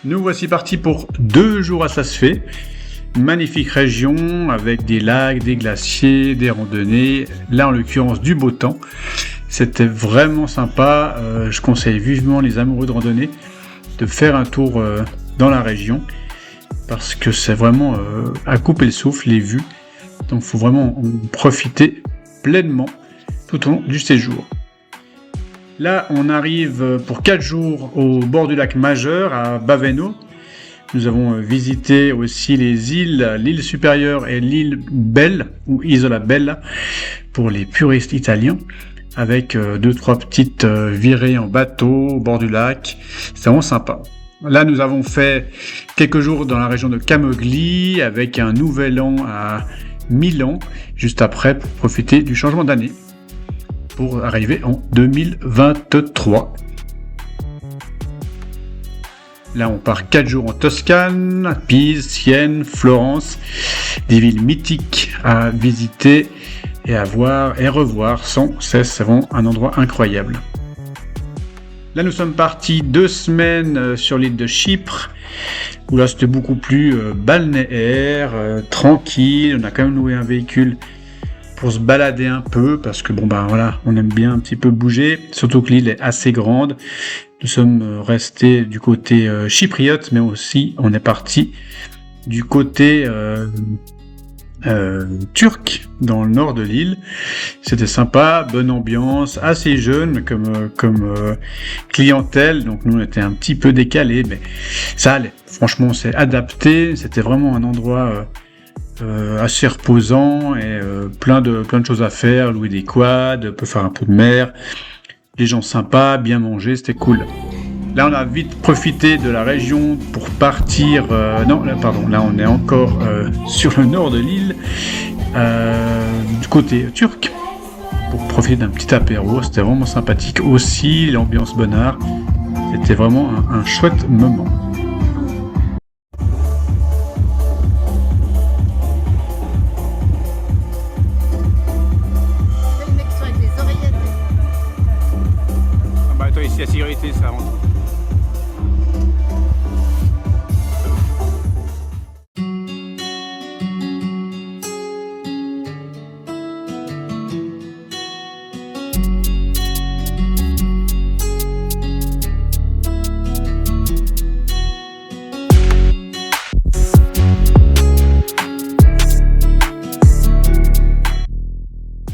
Nous voici partis pour 2 jours à Saas-Fee. Magnifique région avec des lacs, des glaciers, des randonnées. Là, en l'occurrence, du beau temps. C'était vraiment sympa. Je conseille vivement les amoureux de randonnée de faire un tour dans la région parce que c'est vraiment à couper le souffle, les vues. Donc, il faut vraiment en profiter pleinement tout au long du séjour. Là, on arrive pour 4 jours au bord du lac Majeur, à Baveno. Nous avons visité aussi les îles, l'île supérieure et l'île Belle, ou Isola Bella, pour les puristes italiens, avec 2-3 petites virées en bateau au bord du lac. C'est vraiment sympa. Là, nous avons fait quelques jours dans la région de Camogli, avec un nouvel an à Milan, juste après, pour profiter du changement d'année, pour arriver en 2023. Là, on part 4 jours en Toscane, Pise, Sienne, Florence, des villes mythiques à visiter et à voir et revoir sans cesse. C'est vraiment un endroit incroyable. Là, nous sommes partis 2 semaines sur l'île de Chypre, où là, c'était beaucoup plus balnéaire, tranquille. On a quand même loué un véhicule pour se balader un peu, parce que voilà, on aime bien un petit peu bouger, surtout que l'île est assez grande. Nous sommes restés du côté chypriote, mais aussi on est parti du côté turc, dans le nord de l'île. C'était sympa, bonne ambiance, assez jeune comme clientèle, donc nous on était un petit peu décalés, mais ça allait. Franchement, on s'est adapté, c'était vraiment un endroit assez reposant et plein de choses à faire, louer des quads, on peut faire un peu de mer, les gens sympas, bien manger, c'était cool. Là, on a vite profité de la région pour partir. Là, on est encore sur le nord de l'île, du côté turc, pour profiter d'un petit apéro. C'était vraiment sympathique aussi, l'ambiance bonnard. C'était vraiment un chouette moment. Toi, ici, la sécurité, ça rentre.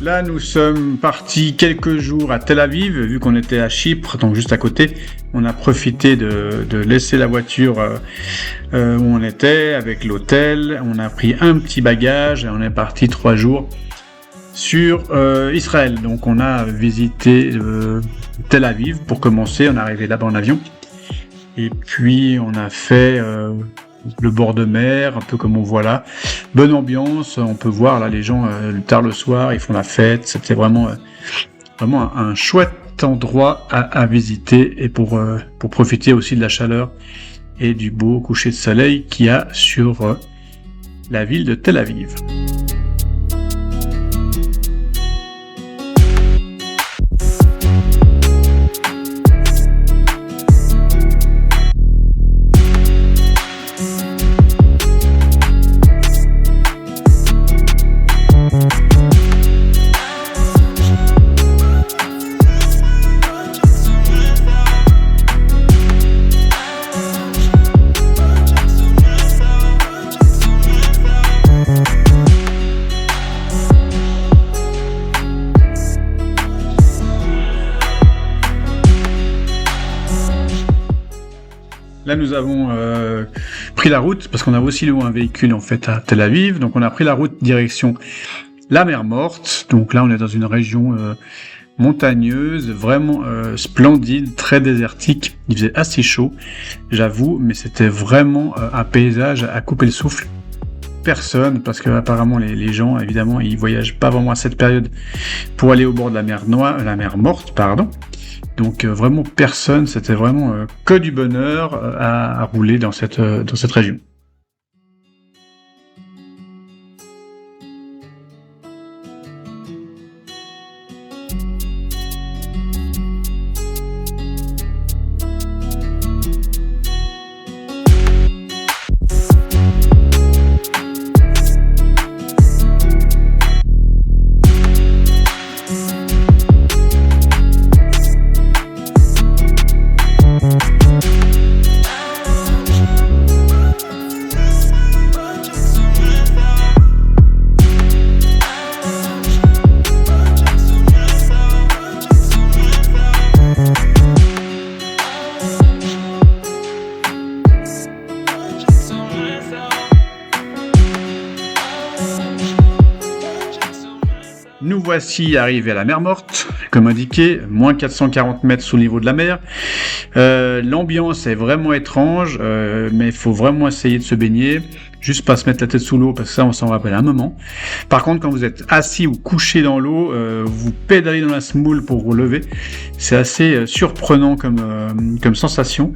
Là, nous sommes partis quelques jours à Tel Aviv, vu qu'on était à Chypre, donc juste à côté. On a profité de laisser la voiture où on était, avec l'hôtel. On a pris un petit bagage et on est parti 3 jours sur Israël. Donc, on a visité Tel Aviv pour commencer. On est arrivé là-bas en avion. Et puis, on a fait le bord de mer, un peu comme on voit là. Bonne ambiance, on peut voir là les gens tard le soir, ils font la fête. C'était vraiment un chouette endroit à visiter et pour profiter aussi de la chaleur et du beau coucher de soleil qu'il y a sur la ville de Tel Aviv. Là, nous avons pris la route, parce qu'on a aussi loué un véhicule en fait à Tel Aviv, donc on a pris la route direction la mer Morte. Donc là, on est dans une région montagneuse, vraiment splendide, très désertique. Il faisait assez chaud, j'avoue, mais c'était vraiment un paysage à couper le souffle. Personne, parce que apparemment les gens, évidemment, ils voyagent pas vraiment à cette période pour aller au bord de la mer Morte, pardon. Donc vraiment personne, c'était vraiment que du bonheur à rouler dans cette région. voici arrivés à la mer Morte, comme indiqué, moins 440 mètres sous le niveau de la mer. L'ambiance est vraiment étrange, mais il faut vraiment essayer de se baigner, juste pas se mettre la tête sous l'eau, parce que ça on s'en rappelle un moment. Par contre, quand vous êtes assis ou couché dans l'eau, vous pédalez dans la semoule pour vous lever. C'est assez surprenant comme sensation,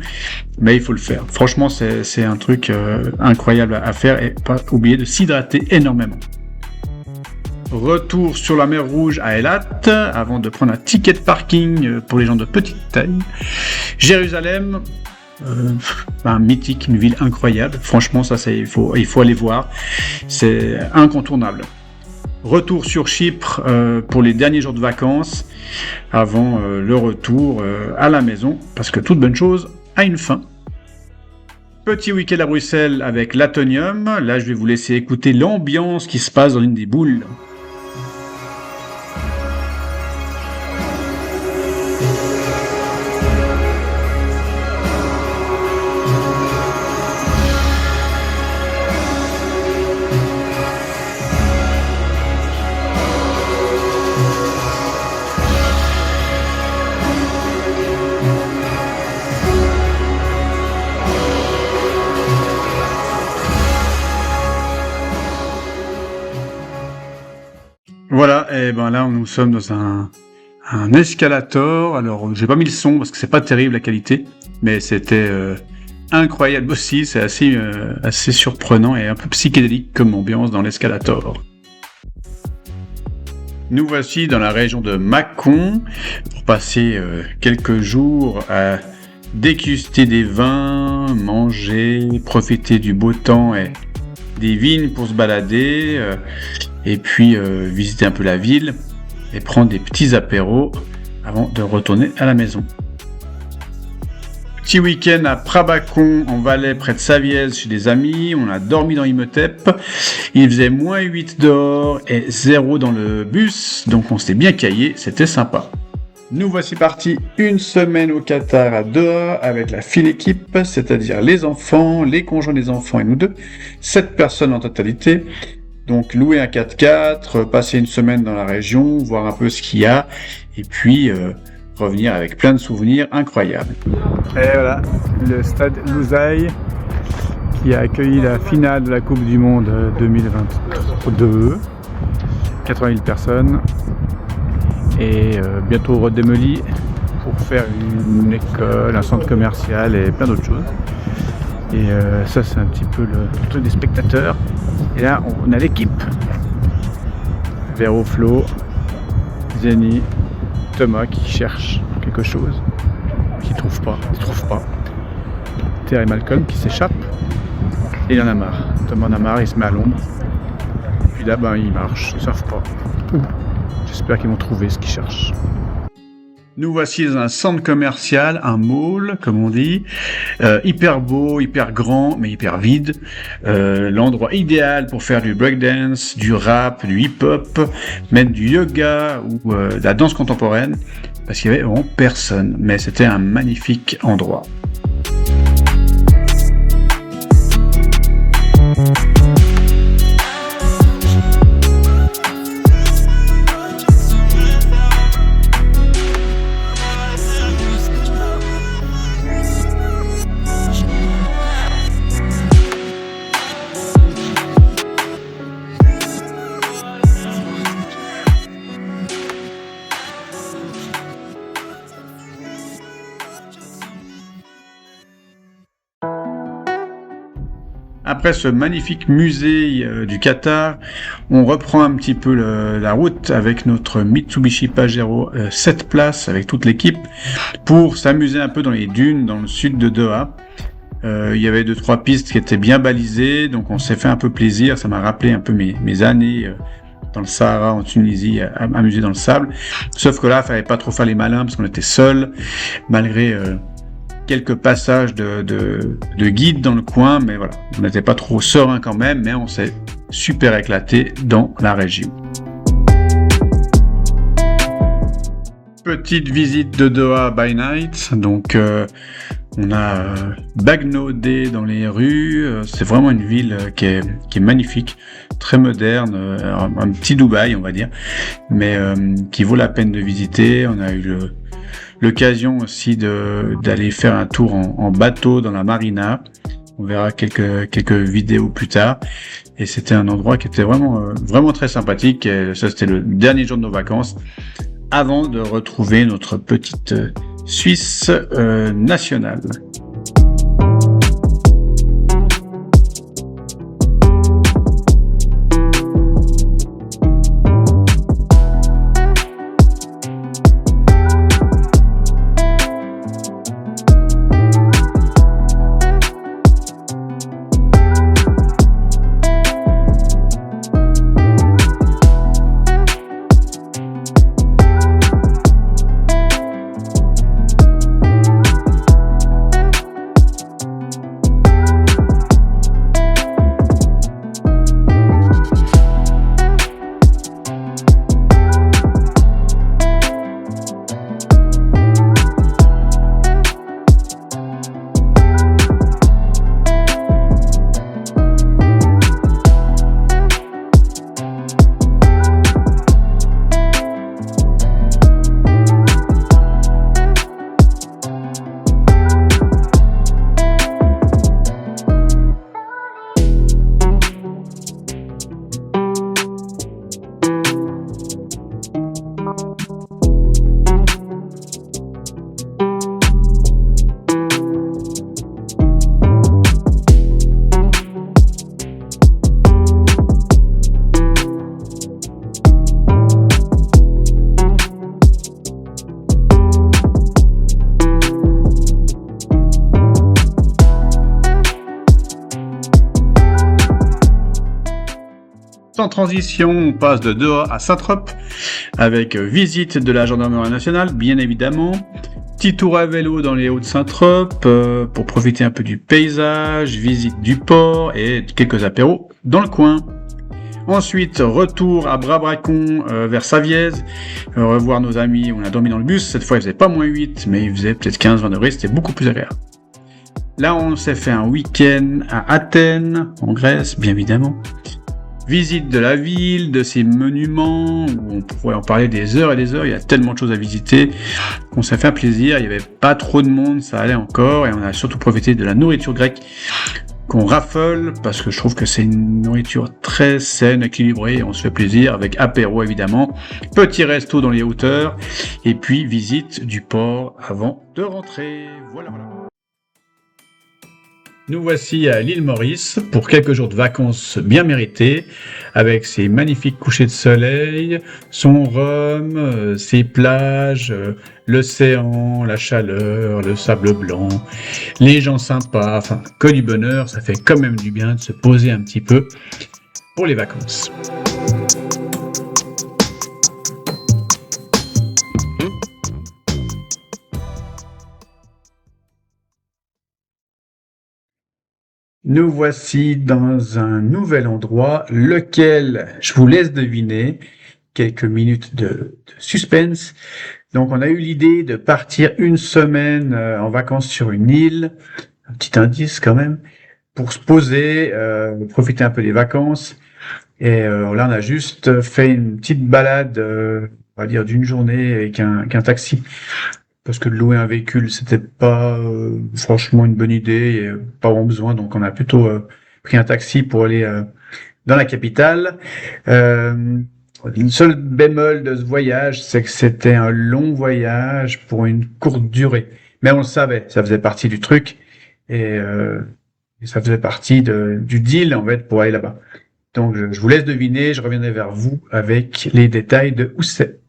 mais il faut le faire. Franchement, c'est un truc incroyable à faire, et pas oublier de s'hydrater énormément. Retour sur la mer Rouge à Eilat, avant de prendre un ticket de parking pour les gens de petite taille. Jérusalem, mythique, une ville incroyable. Franchement, ça, il faut aller voir. C'est incontournable. Retour sur Chypre pour les derniers jours de vacances, avant le retour à la maison, parce que toute bonne chose a une fin. Petit week-end à Bruxelles avec l'Atonium. Là, je vais vous laisser écouter l'ambiance qui se passe dans une des boules. Voilà, et ben là nous sommes dans un escalator. Alors j'ai pas mis le son parce que c'est pas terrible la qualité, mais c'était incroyable aussi. C'est assez surprenant et un peu psychédélique comme ambiance dans l'escalator. Nous voici dans la région de Mâcon pour passer quelques jours à déguster des vins, manger, profiter du beau temps et des vignes pour se balader. Et puis visiter un peu la ville et prendre des petits apéros avant de retourner à la maison. Petit week-end à Prabacon en Valais près de Saviez chez des amis, on a dormi dans Imhotep, il faisait moins 8 dehors et 0 dans le bus, donc on s'était bien caillé, c'était sympa. Nous voici partis une semaine au Qatar à Doha avec la fine équipe, c'est-à-dire les enfants, les conjoints des enfants et nous deux, 7 personnes en totalité. Donc louer un 4x4, passer une semaine dans la région, voir un peu ce qu'il y a, et puis revenir avec plein de souvenirs incroyables. Et voilà, le stade Lusail qui a accueilli la finale de la Coupe du Monde 2022, 80 000 personnes, et bientôt redémoli pour faire une école, un centre commercial et plein d'autres choses. Et ça c'est un petit peu le truc des spectateurs. Et là on a l'équipe. Véro, Flo, Zeni, Thomas qui cherche quelque chose, qui ne trouve pas. Terre et Malcolm qui s'échappent. Et il en a marre. Thomas en a marre, il se met à l'ombre. Puis là ils marchent, ils savent pas. J'espère qu'ils vont trouver ce qu'ils cherchent. Nous voici dans un centre commercial, un mall, comme on dit, hyper beau, hyper grand, mais hyper vide. L'endroit idéal pour faire du breakdance, du rap, du hip-hop, même du yoga ou de la danse contemporaine, parce qu'il y avait vraiment personne. Mais c'était un magnifique endroit. Après ce magnifique musée du Qatar, on reprend un petit peu la route avec notre Mitsubishi Pajero 7 places avec toute l'équipe pour s'amuser un peu dans les dunes dans le sud de Doha. Il y avait 2-3 pistes qui étaient bien balisées, donc on s'est fait un peu plaisir. Ça m'a rappelé un peu mes années dans le Sahara en Tunisie, à m'amuser dans le sable. Sauf que là, il fallait pas trop faire les malins parce qu'on était seuls, malgré quelques passages de guides dans le coin, mais voilà, on n'était pas trop serein quand même, mais on s'est super éclaté dans la région. Petite visite de Doha by night, donc On a bagnaudé dans les rues. C'est vraiment une ville qui est magnifique, très moderne, un petit Dubaï, on va dire, mais qui vaut la peine de visiter. On a eu l'occasion aussi d'aller faire un tour en bateau dans la marina. On verra quelques vidéos plus tard. Et c'était un endroit qui était vraiment très sympathique. Et ça, c'était le dernier jour de nos vacances avant de retrouver notre petite Suisse nationale. Sans transition, on passe de Doha à Saint-Trope, avec visite de la gendarmerie nationale, bien évidemment. Petit tour à vélo dans les Hauts-de-Saint-Trope, pour profiter un peu du paysage, visite du port et quelques apéros dans le coin. Ensuite, retour à Bras-Bracon vers Savièse, revoir nos amis. On a dormi dans le bus, cette fois il faisait pas moins 8, mais il faisait peut-être 15-20 degrés, c'était beaucoup plus agréable. Là, on s'est fait un week-end à Athènes, en Grèce, bien évidemment. Visite de la ville, de ses monuments, où on pourrait en parler des heures et des heures, il y a tellement de choses à visiter, qu'on s'est fait un plaisir, il n'y avait pas trop de monde, ça allait encore, et on a surtout profité de la nourriture grecque qu'on raffole, parce que je trouve que c'est une nourriture très saine, équilibrée, et on se fait plaisir, avec apéro évidemment, petit resto dans les hauteurs, et puis visite du port avant de rentrer. Voilà. Nous voici à l'île Maurice pour quelques jours de vacances bien méritées, avec ses magnifiques couchers de soleil, son rhum, ses plages, l'océan, la chaleur, le sable blanc, les gens sympas, enfin que du bonheur, ça fait quand même du bien de se poser un petit peu pour les vacances. Nous voici dans un nouvel endroit, lequel je vous laisse deviner. Quelques minutes de suspense. Donc on a eu l'idée de partir une semaine en vacances sur une île, un petit indice quand même, pour se poser, profiter un peu des vacances. Et là on a juste fait une petite balade, on va dire d'une journée avec un taxi. Parce que de louer un véhicule, c'était pas franchement une bonne idée, et pas vraiment besoin, donc on a plutôt pris un taxi pour aller dans la capitale. Le seul bémol de ce voyage, c'est que c'était un long voyage pour une courte durée. Mais on le savait, ça faisait partie du truc, et ça faisait partie du deal en fait pour aller là-bas. Donc je vous laisse deviner, je reviendrai vers vous avec les détails de où c'est.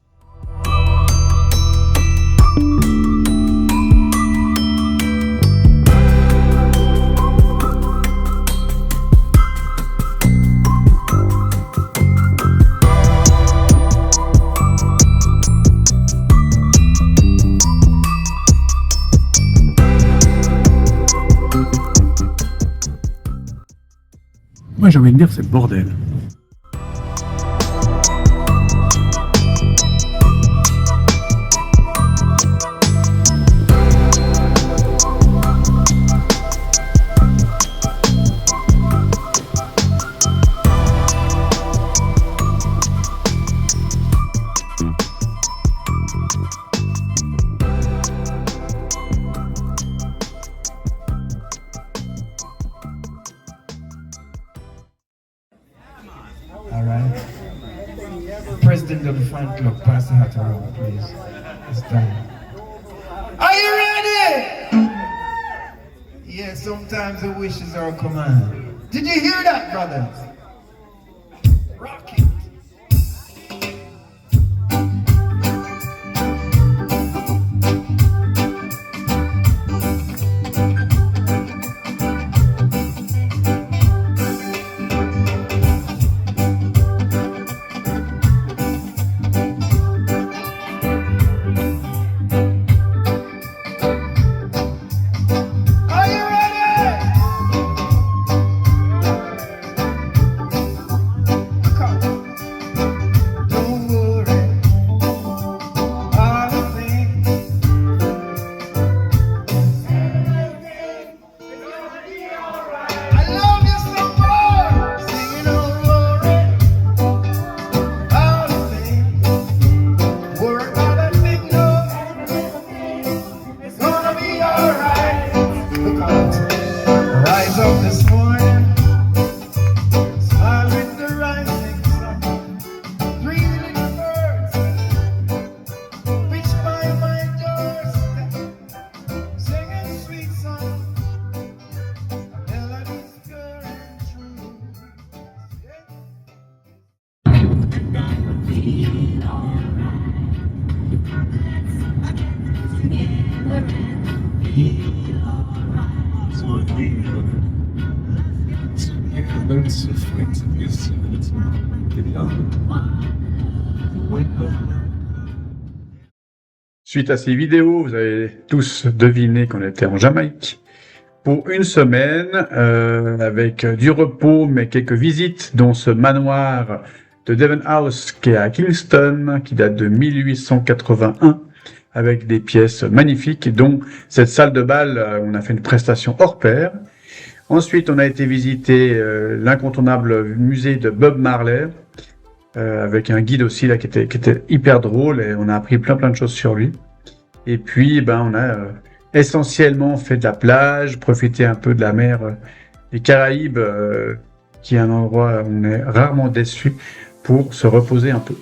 Moi j'ai envie de dire c'est le bordel. front, look, pass the hat around, please. It's time. Are you ready? Yeah, sometimes the wishes are a command. Did you hear that, brothers? Rock it. Suite à ces vidéos, vous avez tous deviné qu'on était en Jamaïque pour une semaine, avec du repos, mais quelques visites, dont ce manoir de Devon House qui est à Kingston, qui date de 1881, avec des pièces magnifiques, dont cette salle de bal, on a fait une prestation hors pair. Ensuite, on a été visiter l'incontournable musée de Bob Marley, avec un guide aussi là qui était hyper drôle, et on a appris plein de choses sur lui. Et puis, on a essentiellement fait de la plage, profité un peu de la mer des Caraïbes, qui est un endroit où on est rarement déçu pour se reposer un peu.